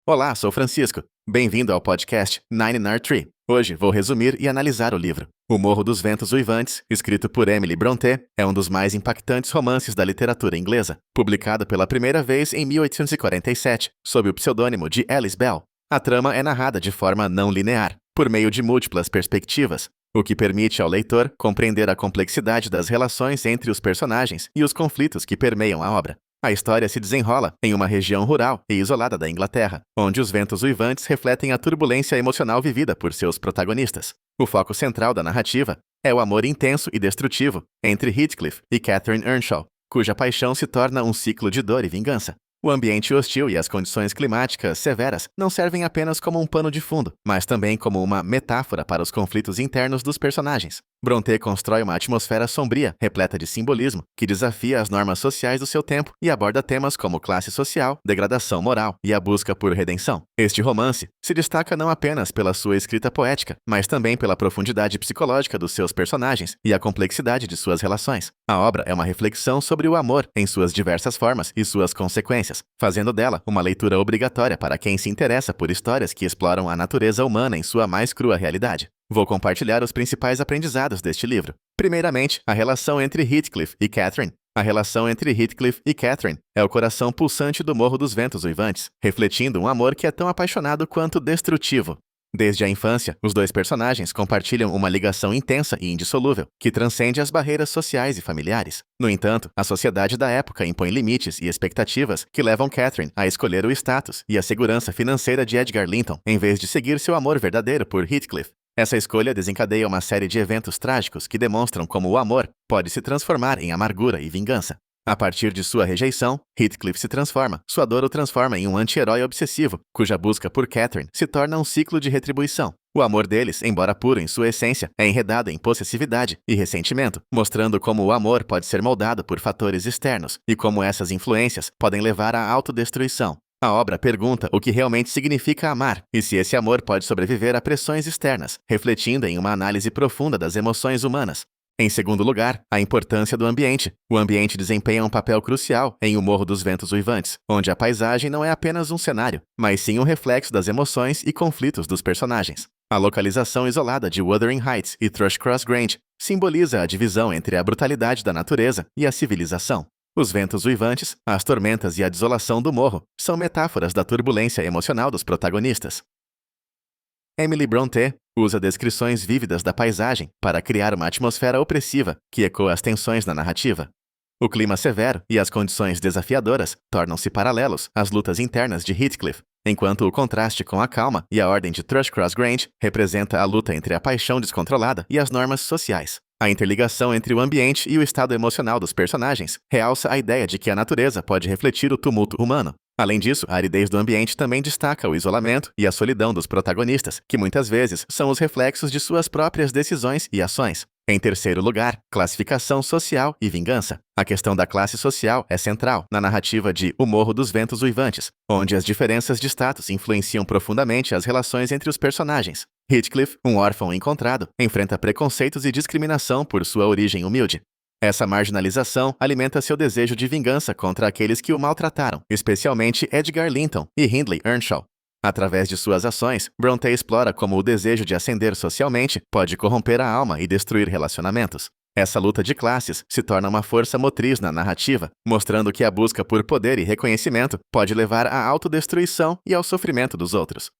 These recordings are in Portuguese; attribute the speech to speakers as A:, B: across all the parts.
A: Olá, sou Francisco. Bem-vindo ao podcast Nine Nard Tree. Hoje vou resumir e analisar o livro. O Morro dos Ventos Uivantes, escrito por Emily Brontë, é um dos mais impactantes romances da literatura inglesa, publicado pela primeira vez em 1847, sob o pseudônimo de Alice Bell. A trama é narrada de forma não linear, por meio de múltiplas perspectivas, o que permite ao leitor compreender a complexidade das relações entre os personagens e os conflitos que permeiam a obra. A história se desenrola em uma região rural e isolada da Inglaterra, onde os ventos uivantes refletem a turbulência emocional vivida por seus protagonistas. O foco central da narrativa é o amor intenso e destrutivo entre Heathcliff e Catherine Earnshaw, cuja paixão se torna um ciclo de dor e vingança. O ambiente hostil e as condições climáticas severas não servem apenas como um pano de fundo, mas também como uma metáfora para os conflitos internos dos personagens. Brontë constrói uma atmosfera sombria, repleta de simbolismo, que desafia as normas sociais do seu tempo e aborda temas como classe social, degradação moral e a busca por redenção. Este romance se destaca não apenas pela sua escrita poética, mas também pela profundidade psicológica dos seus personagens e a complexidade de suas relações. A obra é uma reflexão sobre o amor em suas diversas formas e suas consequências, fazendo dela uma leitura obrigatória para quem se interessa por histórias que exploram a natureza humana em sua mais crua realidade. Vou compartilhar os principais aprendizados deste livro. Primeiramente, a relação entre Heathcliff e Catherine. A relação entre Heathcliff e Catherine é o coração pulsante do Morro dos Ventos Uivantes, refletindo um amor que é tão apaixonado quanto destrutivo. Desde a infância, os dois personagens compartilham uma ligação intensa e indissolúvel, que transcende as barreiras sociais e familiares. No entanto, a sociedade da época impõe limites e expectativas que levam Catherine a escolher o status e a segurança financeira de Edgar Linton, em vez de seguir seu amor verdadeiro por Heathcliff. Essa escolha desencadeia uma série de eventos trágicos que demonstram como o amor pode se transformar em amargura e vingança. A partir de sua rejeição, Heathcliff se transforma. Sua dor o transforma em um anti-herói obsessivo, cuja busca por Catherine se torna um ciclo de retribuição. O amor deles, embora puro em sua essência, é enredado em possessividade e ressentimento, mostrando como o amor pode ser moldado por fatores externos e como essas influências podem levar à autodestruição. A obra pergunta o que realmente significa amar e se esse amor pode sobreviver a pressões externas, refletindo em uma análise profunda das emoções humanas. Em segundo lugar, a importância do ambiente. O ambiente desempenha um papel crucial em O Morro dos Ventos Uivantes, onde a paisagem não é apenas um cenário, mas sim um reflexo das emoções e conflitos dos personagens. A localização isolada de Wuthering Heights e Thrushcross Grange simboliza a divisão entre a brutalidade da natureza e a civilização. Os ventos uivantes, as tormentas e a desolação do morro são metáforas da turbulência emocional dos protagonistas. Emily Brontë usa descrições vívidas da paisagem para criar uma atmosfera opressiva que ecoa as tensões na narrativa. O clima severo e as condições desafiadoras tornam-se paralelos às lutas internas de Heathcliff, enquanto o contraste com a calma e a ordem de Thrushcross Grange representa a luta entre a paixão descontrolada e as normas sociais. A interligação entre o ambiente e o estado emocional dos personagens realça a ideia de que a natureza pode refletir o tumulto humano. Além disso, a aridez do ambiente também destaca o isolamento e a solidão dos protagonistas, que muitas vezes são os reflexos de suas próprias decisões e ações. Em terceiro lugar, classificação social e vingança. A questão da classe social é central na narrativa de O Morro dos Ventos Uivantes, onde as diferenças de status influenciam profundamente as relações entre os personagens. Heathcliff, um órfão encontrado, enfrenta preconceitos e discriminação por sua origem humilde. Essa marginalização alimenta seu desejo de vingança contra aqueles que o maltrataram, especialmente Edgar Linton e Hindley Earnshaw. Através de suas ações, Brontë explora como o desejo de ascender socialmente pode corromper a alma e destruir relacionamentos. Essa luta de classes se torna uma força motriz na narrativa, mostrando que a busca por poder e reconhecimento pode levar à autodestruição e ao sofrimento dos outros.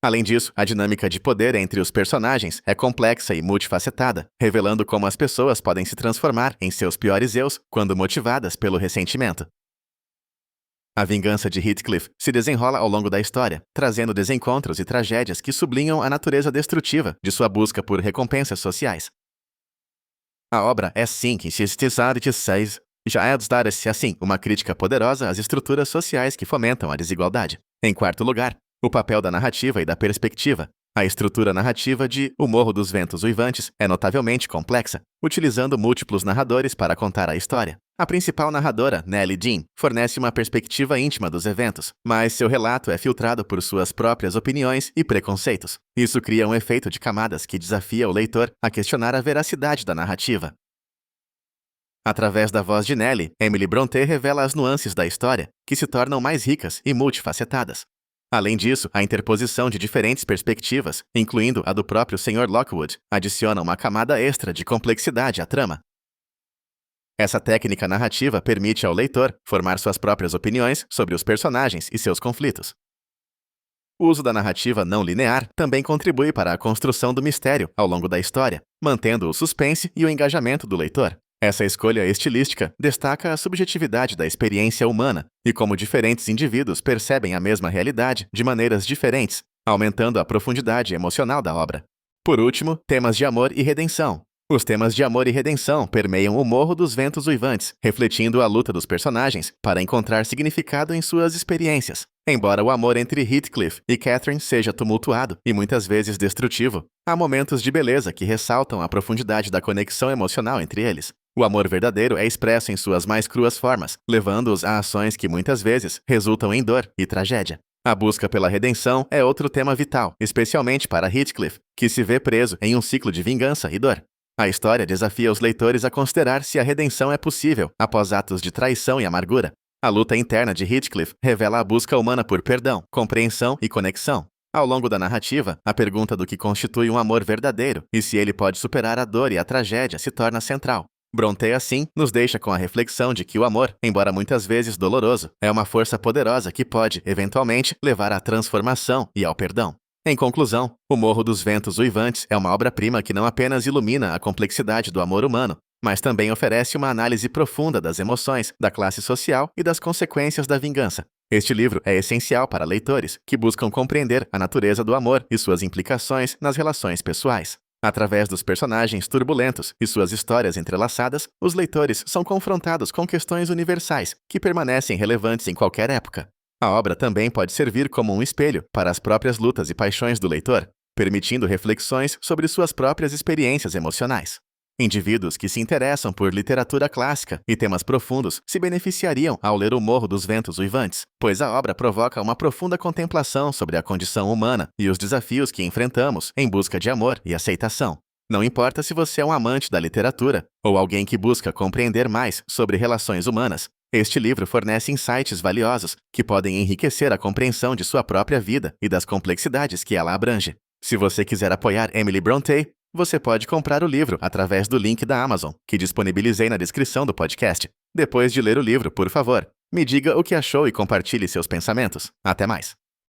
A: Além disso, a dinâmica de poder entre os personagens é complexa e multifacetada, revelando como as pessoas podem se transformar em seus piores eus quando motivadas pelo ressentimento. A vingança de Heathcliff se desenrola ao longo da história, trazendo desencontros e tragédias que sublinham a natureza destrutiva de sua busca por recompensas sociais. A obra é sim que já é assim uma crítica poderosa às estruturas sociais que fomentam a desigualdade. Em quarto lugar, o papel da narrativa e da perspectiva. A estrutura narrativa de O Morro dos Ventos Uivantes é notavelmente complexa, utilizando múltiplos narradores para contar a história. A principal narradora, Nellie Dean, fornece uma perspectiva íntima dos eventos, mas seu relato é filtrado por suas próprias opiniões e preconceitos. Isso cria um efeito de camadas que desafia o leitor a questionar a veracidade da narrativa. Através da voz de Nellie, Emily Brontë revela as nuances da história, que se tornam mais ricas e multifacetadas. Além disso, a interposição de diferentes perspectivas, incluindo a do próprio Sr. Lockwood, adiciona uma camada extra de complexidade à trama. Essa técnica narrativa permite ao leitor formar suas próprias opiniões sobre os personagens e seus conflitos. O uso da narrativa não linear também contribui para a construção do mistério ao longo da história, mantendo o suspense e o engajamento do leitor. Essa escolha estilística destaca a subjetividade da experiência humana e como diferentes indivíduos percebem a mesma realidade de maneiras diferentes, aumentando a profundidade emocional da obra. Por último, temas de amor e redenção. Os temas de amor e redenção permeiam o Morro dos Ventos Uivantes, refletindo a luta dos personagens para encontrar significado em suas experiências. Embora o amor entre Heathcliff e Catherine seja tumultuado e muitas vezes destrutivo, há momentos de beleza que ressaltam a profundidade da conexão emocional entre eles. O amor verdadeiro é expresso em suas mais cruas formas, levando-os a ações que muitas vezes resultam em dor e tragédia. A busca pela redenção é outro tema vital, especialmente para Heathcliff, que se vê preso em um ciclo de vingança e dor. A história desafia os leitores a considerar se a redenção é possível após atos de traição e amargura. A luta interna de Heathcliff revela a busca humana por perdão, compreensão e conexão. Ao longo da narrativa, a pergunta do que constitui um amor verdadeiro e se ele pode superar a dor e a tragédia se torna central. Brontë, assim, nos deixa com a reflexão de que o amor, embora muitas vezes doloroso, é uma força poderosa que pode, eventualmente, levar à transformação e ao perdão. Em conclusão, O Morro dos Ventos Uivantes é uma obra-prima que não apenas ilumina a complexidade do amor humano, mas também oferece uma análise profunda das emoções, da classe social e das consequências da vingança. Este livro é essencial para leitores que buscam compreender a natureza do amor e suas implicações nas relações pessoais. Através dos personagens turbulentos e suas histórias entrelaçadas, os leitores são confrontados com questões universais que permanecem relevantes em qualquer época. A obra também pode servir como um espelho para as próprias lutas e paixões do leitor, permitindo reflexões sobre suas próprias experiências emocionais. Indivíduos que se interessam por literatura clássica e temas profundos se beneficiariam ao ler O Morro dos Ventos Uivantes, pois a obra provoca uma profunda contemplação sobre a condição humana e os desafios que enfrentamos em busca de amor e aceitação. Não importa se você é um amante da literatura ou alguém que busca compreender mais sobre relações humanas, este livro fornece insights valiosos que podem enriquecer a compreensão de sua própria vida e das complexidades que ela abrange. Se você quiser apoiar Emily Brontë, você pode comprar o livro através do link da Amazon, que disponibilizei na descrição do podcast. Depois de ler o livro, por favor, me diga o que achou e compartilhe seus pensamentos. Até mais!